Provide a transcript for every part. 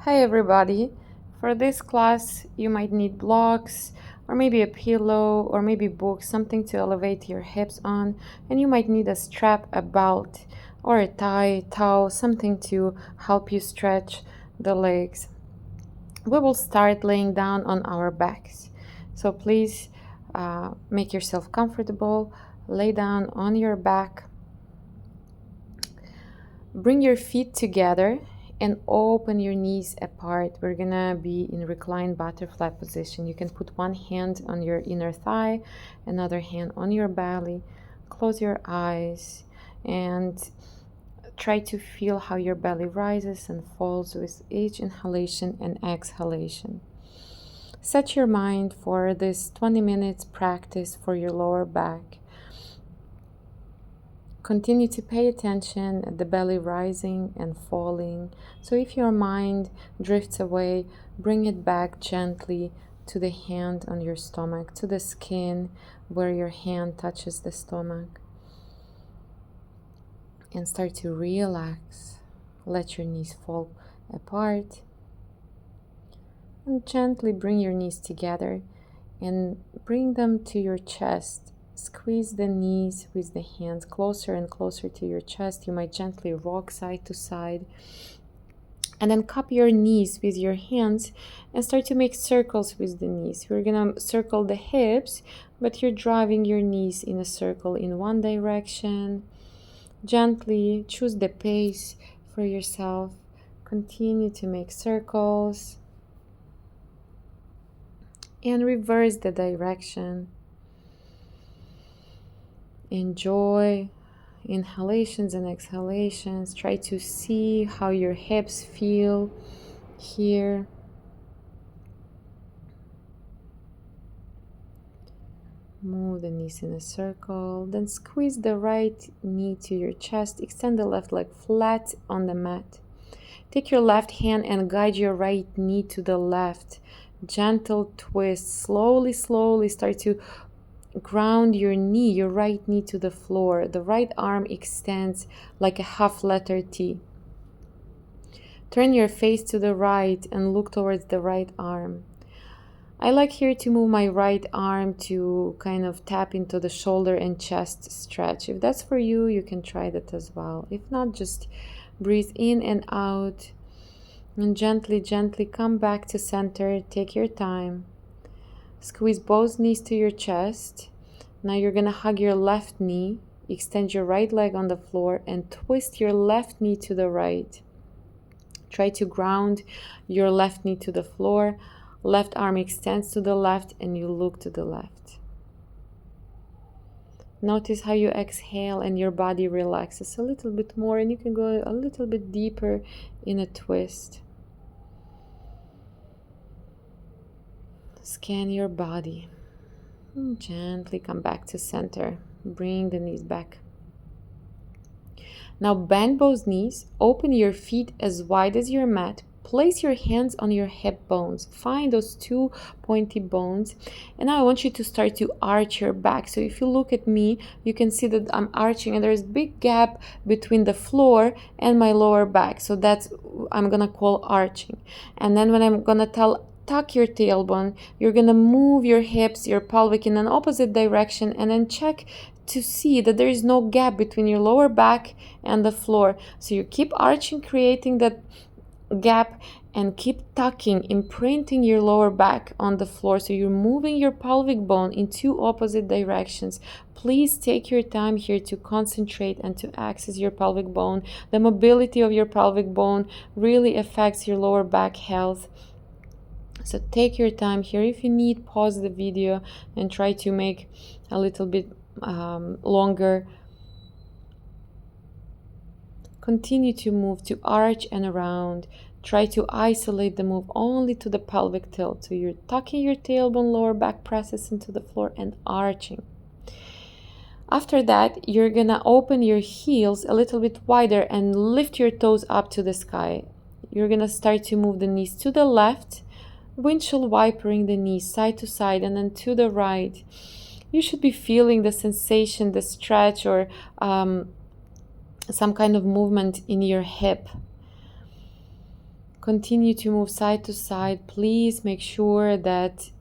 Hi everybody. For this class, you might need blocks or maybe a pillow or maybe books, something to elevate your hips on, and you might need a strap, a belt, or a tie, towel, something to help you stretch the legs. We will start laying down on our backs. So please make yourself comfortable, lay down on your back. Bring your feet together and open your knees apart. We're gonna be in reclined butterfly position. You can put one hand on your inner thigh, another hand on your belly. Close your eyes and try to feel how your belly rises and falls with each inhalation and exhalation. Set your mind for this 20 minutes practice for your lower back. Continue to pay attention at the belly rising and falling. So if your mind drifts away, bring it back gently to the hand on your stomach, to the skin where your hand touches the stomach. And start to relax. Let your knees fall apart. And gently bring your knees together and bring them to your chest. Squeeze the knees with the hands closer and closer to your chest. You might gently rock side to side. And then cup your knees with your hands and start to make circles with the knees. We're going to circle the hips, but you're driving your knees in a circle in one direction. Gently choose the pace for yourself. Continue to make circles. And reverse the direction. Enjoy inhalations and exhalations. Try to see how your hips feel here. Move the knees in a circle. Then squeeze the right knee to your chest. Extend the left leg flat on the mat. Take your left hand and guide your right knee to the left. Gentle twist. Slowly start to ground your knee, your right knee to the floor. The right arm extends like a half letter T. Turn your face to the right and look towards the right arm. I like here to move my right arm to kind of tap into the shoulder and chest stretch. If that's for you, you can try that as well. If not, just breathe in and out and gently come back to center. Take your time. Squeeze both knees to your chest. Now you're going to hug your left knee, extend your right leg on the floor, and twist your left knee to the right. Try to ground your left knee to the floor. Left arm extends to the left, and you look to the left. Notice how you exhale and your body relaxes a little bit more, and you can go a little bit deeper in a twist. Scan your body. Gently come back to center. Bring the knees back. Now bend both knees. Open your feet as wide as your mat. Place your hands on your hip bones. Find those two pointy bones. And now I want you to start to arch your back. So if you look at me, you can see that I'm arching and there's a big gap between the floor and my lower back. So that's I'm gonna call arching. And then when I'm gonna tuck your tailbone, you're gonna move your hips, your pelvic in an opposite direction, and then check to see that there is no gap between your lower back and the floor. So you keep arching, creating that gap, and keep tucking, imprinting your lower back on the floor. So you're moving your pelvic bone in two opposite directions. Please take your time here to concentrate and to access your pelvic bone. The mobility of your pelvic bone really affects your lower back health. So take your time here. If you need, pause the video and try to make a little bit longer. Continue to move, to arch and around. Try to isolate the move only to the pelvic tilt. So you're tucking your tailbone, lower back presses into the floor and arching. After that, you're gonna open your heels a little bit wider and lift your toes up to the sky. You're gonna start to move the knees to the left, windshield wipering the knees side to side and then to the right. You should be feeling the sensation, the stretch, or some kind of movement in your hip. Continue to move side to side. Please make sure that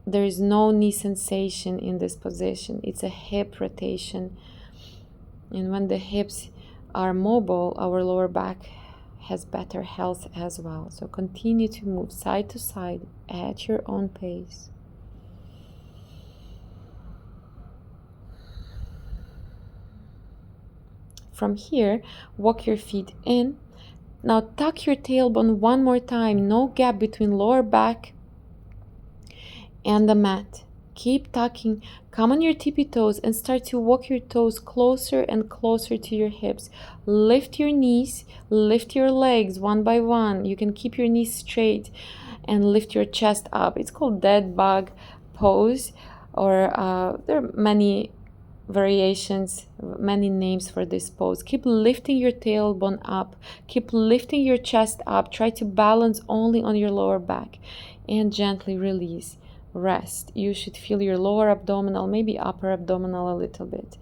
there is no knee sensation in this position. It's a hip rotation. And when the hips are mobile, our lower back has better health as well. So continue to move side to side at your own pace. From here, walk your feet in. Now tuck your tailbone one more time. No gap between lower back and the mat. Keep tucking. Come on your tippy toes and start to walk your toes closer and closer to your hips. Lift your knees, lift your legs one by one. You can keep your knees straight and lift your chest up. It's called dead bug pose, or there are many variations, many names for this pose. Keep lifting your tailbone up. Keep lifting your chest up. Try to balance only on your lower back and gently release. Rest. You should feel your lower abdominal, maybe upper abdominal a little bit.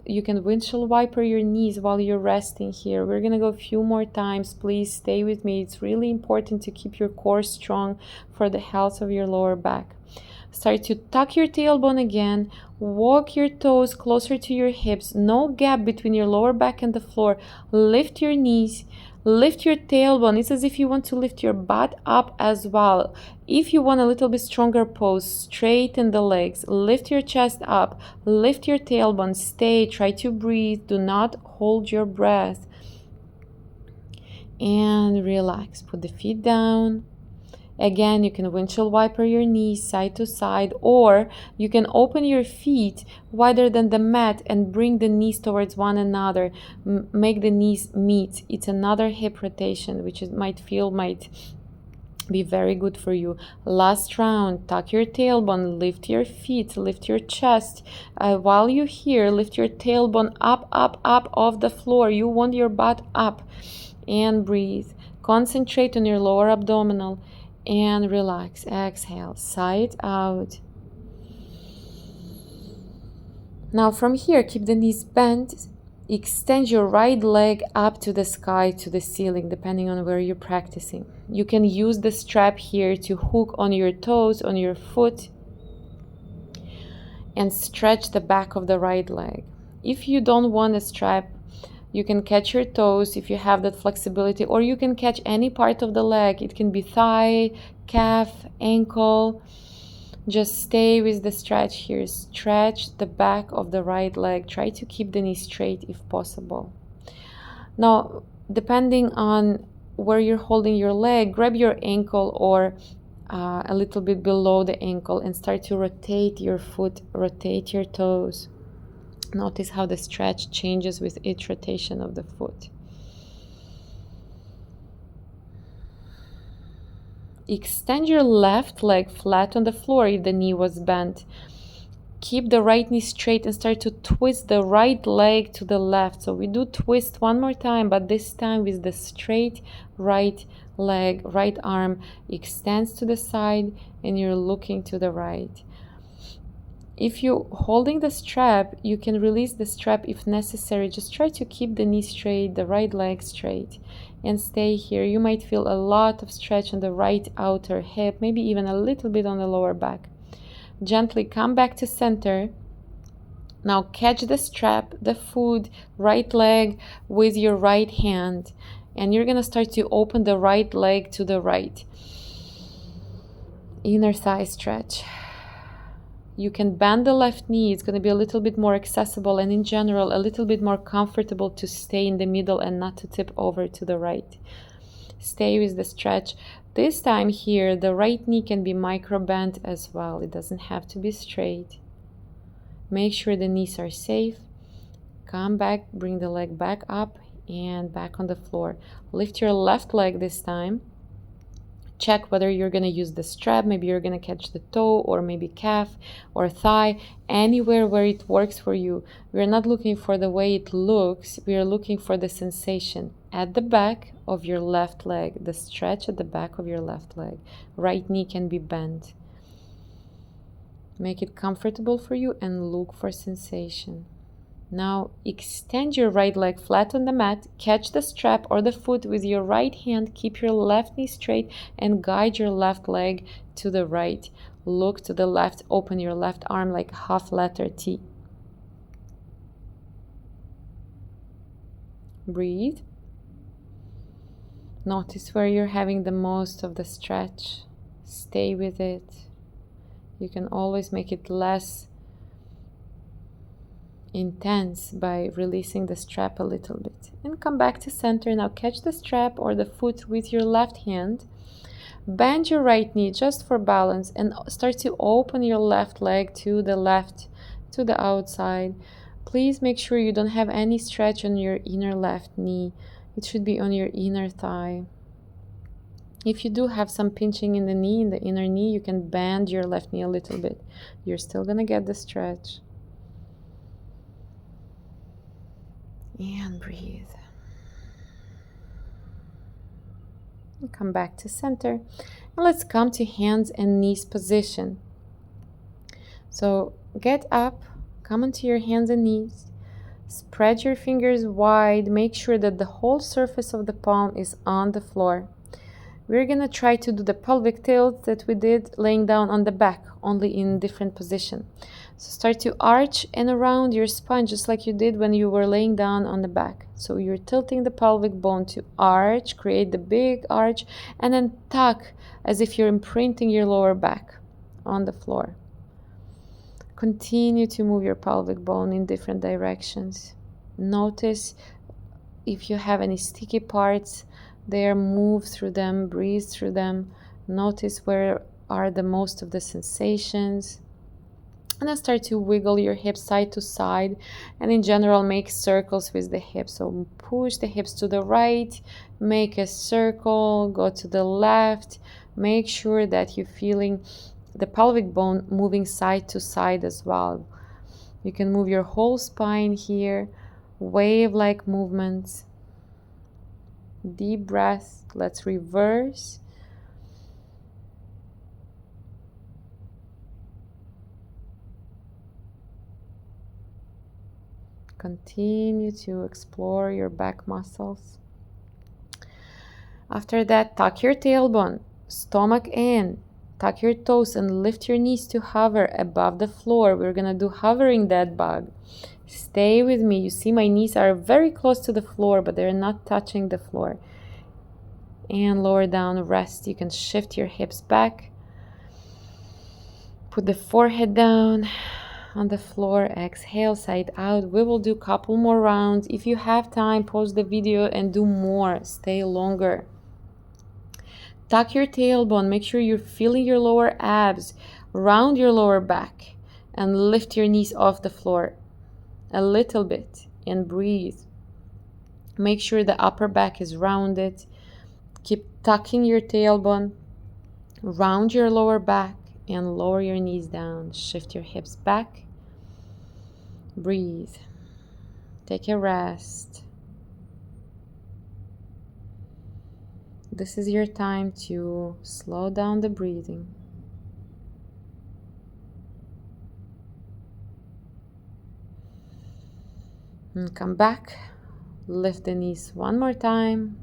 You can windshield wiper your knees while you're resting here. We're gonna go a few more times. Please stay with me. It's really important to keep your core strong for the health of your lower back. Start to tuck your tailbone again. Walk your toes closer to your hips. No gap between your lower back and the floor. Lift your knees. Lift your tailbone. It's as if you want to lift your butt up as well. If you want a little bit stronger pose, straighten the legs. Lift your chest up. Lift your tailbone. Stay. Try to breathe. Do not hold your breath. And relax. Put the feet down. Again, you can windshield wiper your knees side to side, or you can open your feet wider than the mat and bring the knees towards one another. Make the knees meet. It's another hip rotation, which might be very good for you. Last round, tuck your tailbone, lift your feet, lift your chest. While you're here, lift your tailbone up off the floor. You want your butt up. And breathe. Concentrate on your lower abdominal. And relax. Exhale, side out. Now from here, keep the knees bent. Extend your right leg up to the sky, to the ceiling, depending on where you're practicing. You can use the strap here to hook on your toes, on your foot, and stretch the back of the right leg. If you don't want a strap, you can catch your toes if you have that flexibility, or you can catch any part of the leg. It can be thigh, calf, ankle. Just stay with the stretch here. Stretch the back of the right leg. Try to keep the knee straight if possible. Now, depending on where you're holding your leg, grab your ankle or a little bit below the ankle and start to rotate your foot, rotate your toes. Notice how the stretch changes with each rotation of the foot. Extend your left leg flat on the floor if the knee was bent. Keep the right knee straight and start to twist the right leg to the left. So we do twist one more time, but this time with the straight right leg, right arm extends to the side and you're looking to the right. If you're holding the strap, you can release the strap if necessary. Just try to keep the knee straight, the right leg straight, and stay here. You might feel a lot of stretch on the right outer hip, maybe even a little bit on the lower back. Gently come back to center. Now catch the strap, the foot, right leg with your right hand, and you're gonna start to open the right leg to the right. Inner thigh stretch. You can bend the left knee. It's going to be a little bit more accessible and in general a little bit more comfortable to stay in the middle and not to tip over to the right. Stay with the stretch. This time here, the right knee can be micro bent as well. It doesn't have to be straight. Make sure the knees are safe. Come back, bring the leg back up and back on the floor. Lift your left leg this time. Check whether you're going to use the strap. Maybe you're going to catch the toe or maybe calf or thigh, anywhere where it works for you. We're not looking for the way it looks. We are looking for the sensation at the back of your left leg, the stretch at the back of your left leg. Right knee can be bent. Make it comfortable for you and look for sensation. Now extend your right leg flat on the mat, catch the strap or the foot with your right hand, keep your left knee straight and guide your left leg to the right. Look to the left, open your left arm like half letter T. Breathe. Notice where you're having the most of the stretch. Stay with it. You can always make it less intense by releasing the strap a little bit. And come back to center. Now catch the strap or the foot with your left hand. Bend your right knee just for balance and start to open your left leg to the left, to the outside. Please make sure you don't have any stretch on your inner left knee. It should be on your inner thigh. If you do have some pinching in the knee, in the inner knee, you can bend your left knee a little bit. You're still gonna get the stretch. And breathe. And come back to center. And let's come to hands and knees position. So get up, come onto your hands and knees. Spread your fingers wide. Make sure that the whole surface of the palm is on the floor. We're gonna try to do the pelvic tilt that we did laying down on the back, only in different position. So start to arch and around your spine just like you did when you were laying down on the back. So you're tilting the pelvic bone to arch, create the big arch, and then tuck as if you're imprinting your lower back on the floor. Continue to move your pelvic bone in different directions. Notice if you have any sticky parts there, move through them, breathe through them. Notice where are the most of the sensations. And then start to wiggle your hips side to side, and in general make circles with the hips. So push the hips to the right, make a circle, go to the left. Make sure that you're feeling the pelvic bone moving side to side as well. You can move your whole spine here, wave-like movements. Deep breath. Let's reverse. Continue to explore your back muscles. After that, tuck your tailbone, stomach in, tuck your toes and lift your knees to hover above the floor. We're gonna do hovering dead bug. Stay with me. You see my knees are very close to the floor, but they're not touching the floor. And lower down, rest. You can shift your hips back. Put the forehead down on the floor. Exhale, side out. We will do a couple more rounds. If you have time, pause the video and do more. Stay longer. Tuck your tailbone. Make sure you're feeling your lower abs. Round your lower back and lift your knees off the floor a little bit and breathe. Make sure the upper back is rounded. Keep tucking your tailbone. Round your lower back and lower your knees down. Shift your hips back. Breathe. Take a rest. This is your time to slow down the breathing. And come back. Lift the knees one more time.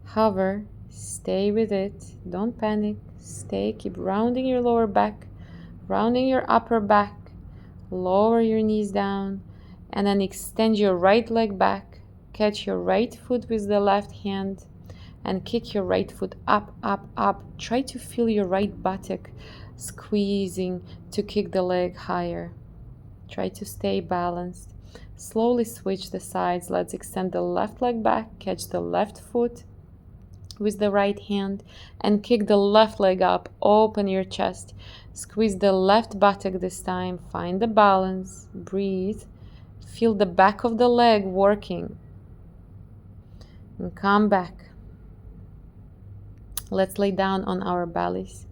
Hover. Stay with it. Don't panic. Stay. Keep rounding your lower back. Rounding your upper back. Lower your knees down. And then extend your right leg back. Catch your right foot with the left hand. And kick your right foot up, up, up. Try to feel your right buttock squeezing to kick the leg higher. Try to stay balanced. Slowly switch the sides. Let's extend the left leg back. Catch the left foot with the right hand and kick the left leg up. Open your chest. Squeeze the left buttock this time. Find the balance. Breathe. Feel the back of the leg working. And come back. Let's lay down on our bellies.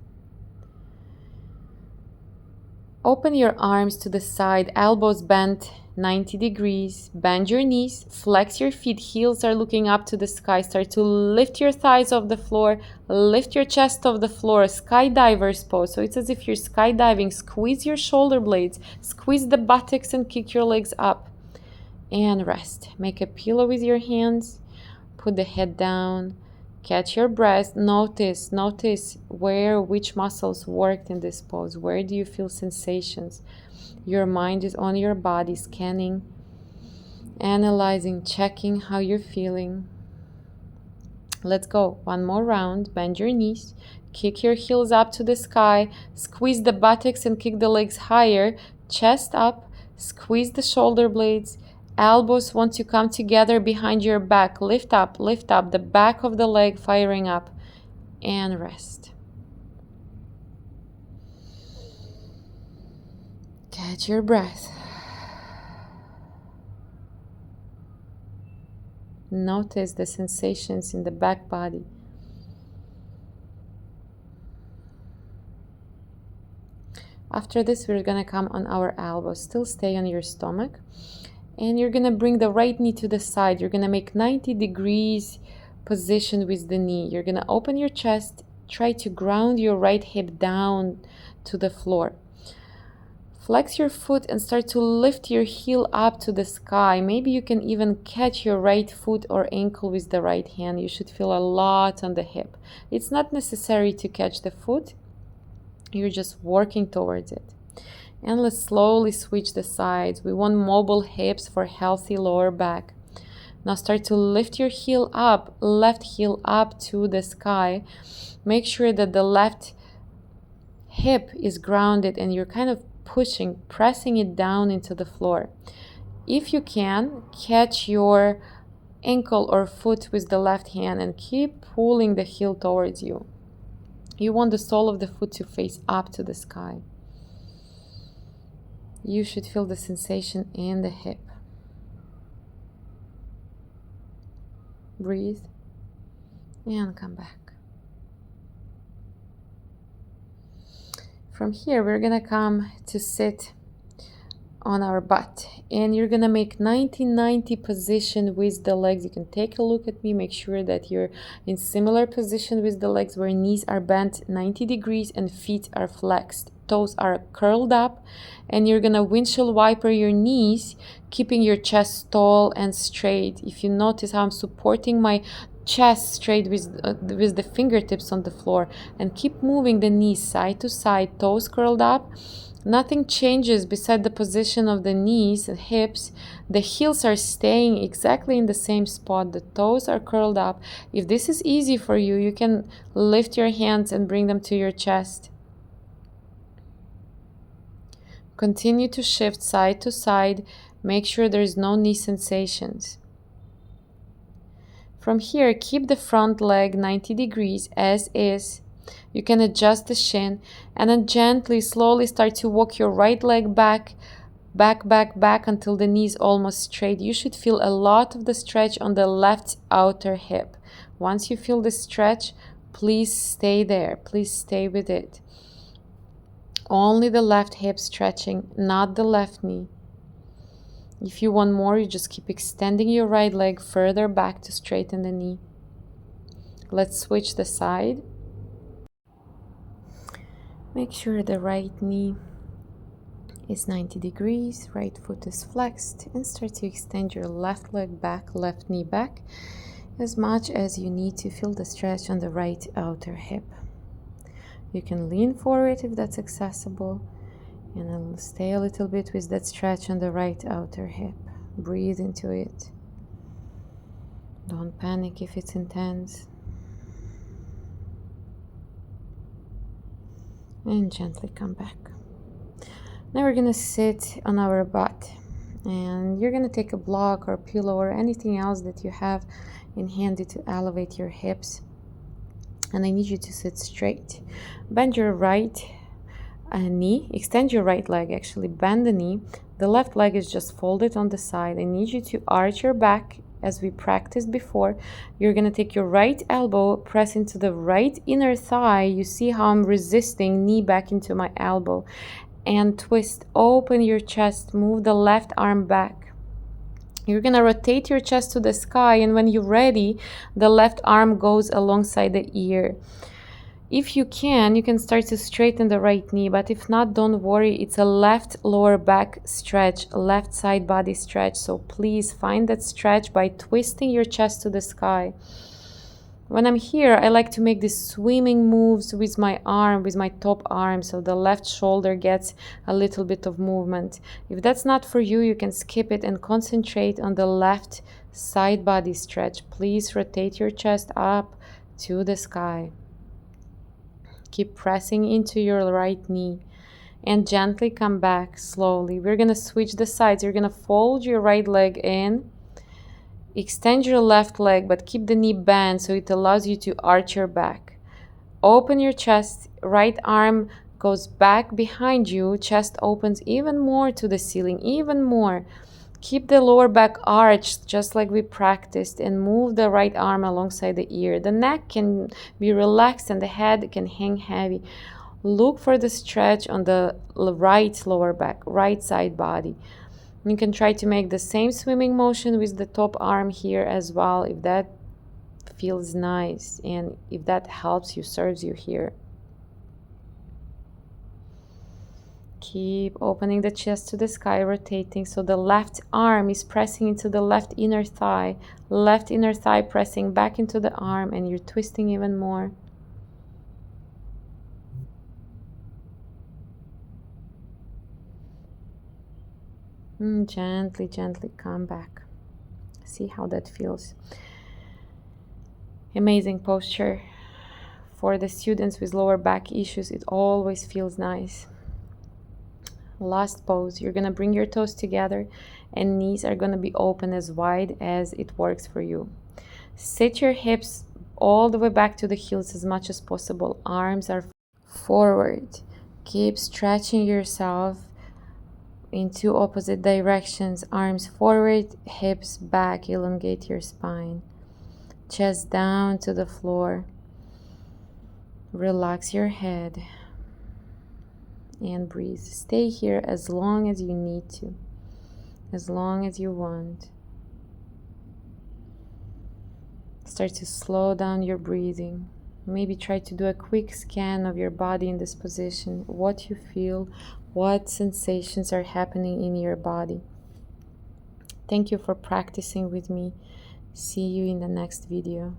Open your arms to the side, elbows bent, 90 degrees. Bend your knees, flex your feet, heels are looking up to the sky. Start to lift your thighs off the floor, lift your chest off the floor, skydiver's pose. So it's as if you're skydiving. Squeeze your shoulder blades, squeeze the buttocks and kick your legs up. And rest. Make a pillow with your hands, put the head down, catch your breath. Notice which muscles worked in this pose. Where do you feel sensations? Your mind is on your body, scanning, analyzing, checking how you're feeling. Let's go. One more round. Bend your knees, kick your heels up to the sky, squeeze the buttocks and kick the legs higher, chest up, squeeze the shoulder blades. Elbows want to come together behind your back. Lift up, the back of the leg firing up, and rest. Catch your breath. Notice the sensations in the back body. After this, we're gonna come on our elbows. Still stay on your stomach. And you're gonna bring the right knee to the side. You're gonna make 90 degrees position with the knee. You're gonna open your chest. Try to ground your right hip down to the floor. Flex your foot and start to lift your heel up to the sky. Maybe you can even catch your right foot or ankle with the right hand. You should feel a lot on the hip. It's not necessary to catch the foot. You're just working towards it. And let's slowly switch the sides. We want mobile hips for healthy lower back. Now start to lift your heel up, left heel up to the sky. Make sure that the left hip is grounded and you're kind of pushing, pressing it down into the floor. If you can, catch your ankle or foot with the left hand and keep pulling the heel towards you. You want the sole of the foot to face up to the sky. You should feel the sensation in the hip. Breathe and come back. From here, we're gonna come to sit on our butt, and you're gonna make 90-90 position with the legs. You can take a look at me, make sure that you're in similar position with the legs, where knees are bent 90 degrees and feet are flexed. Toes are curled up, and you're gonna windshield wiper your knees, keeping your chest tall and straight. If you notice how I'm supporting my chest straight with the fingertips on the floor, and keep moving the knees side to side, toes curled up. Nothing changes beside the position of the knees and hips. The heels are staying exactly in the same spot. The toes are curled up. If this is easy for you, you can lift your hands and bring them to your chest. Continue to shift side to side. Make sure there is no knee sensations. From here, keep the front leg 90 degrees as is. You can adjust the shin and then gently, slowly start to walk your right leg back until the knee is almost straight. You should feel a lot of the stretch on the left outer hip. Once you feel the stretch, please stay there. Please stay with it. Only the left hip stretching, not the left knee. If you want more, you just keep extending your right leg further back to straighten the knee. Let's switch the side. Make sure the right knee is 90 degrees, right foot is flexed, and start to extend your left leg back, left knee back, as much as you need to feel the stretch on the right outer hip. You can lean forward if that's accessible, and then stay a little bit with that stretch on the right outer hip. Breathe into it. Don't panic if it's intense. And gently come back. Now we're gonna sit on our butt, and you're gonna take a block or pillow or anything else that you have in handy to elevate your hips. And I need you to sit straight. Bend your right knee, extend your right leg, actually bend the knee. The left leg is just folded on the side. I need you to arch your back as we practiced before. You're gonna take your right elbow, press into the right inner thigh. You see how I'm resisting, knee back into my elbow. and twist. Open your chest, move the left arm back. You're gonna rotate your chest to the sky, and when you're ready, the left arm goes alongside the ear. If you can start to straighten the right knee, but if not, don't worry. It's a left lower back stretch, left side body stretch. So please find that stretch by twisting your chest to the sky. When I'm here, I like to make these swimming moves with my arm, with my top arm, so the left shoulder gets a little bit of movement. If that's not for you, you can skip it and concentrate on the left side body stretch. Please rotate your chest up to the sky. Keep pressing into your right knee and gently come back slowly. We're going to switch the sides. You're going to fold your right leg in, extend your left leg, but keep the knee bent so it allows you to arch your back. Open your chest, right arm goes back behind you, chest opens even more to the ceiling, even more. Keep the lower back arched just like we practiced, and move the right arm alongside the ear. The neck can be relaxed and the head can hang heavy. Look for the stretch on the right lower back, right side body. You can try to make the same swimming motion with the top arm here as well if that feels nice and if that helps you, serves you here. Keep opening the chest to the sky, rotating so the left arm is pressing into the left inner thigh pressing back into the arm, and you're twisting even more. Gently come back. See how that feels. Amazing posture. For the students with lower back issues, it always feels nice. Last pose, you're gonna bring your toes together and knees are gonna be open as wide as it works for you. Sit your hips all the way back to the heels as much as possible. Arms are forward. Keep stretching yourself in two opposite directions. Arms forward, hips back. Elongate your spine. Chest down to the floor. Relax your head and breathe. Stay here as long as you need to, as long as you want. Start to slow down your breathing. Maybe try to do a quick scan of your body in this position, what you feel, what sensations are happening in your body. Thank you for practicing with me. See you in the next video.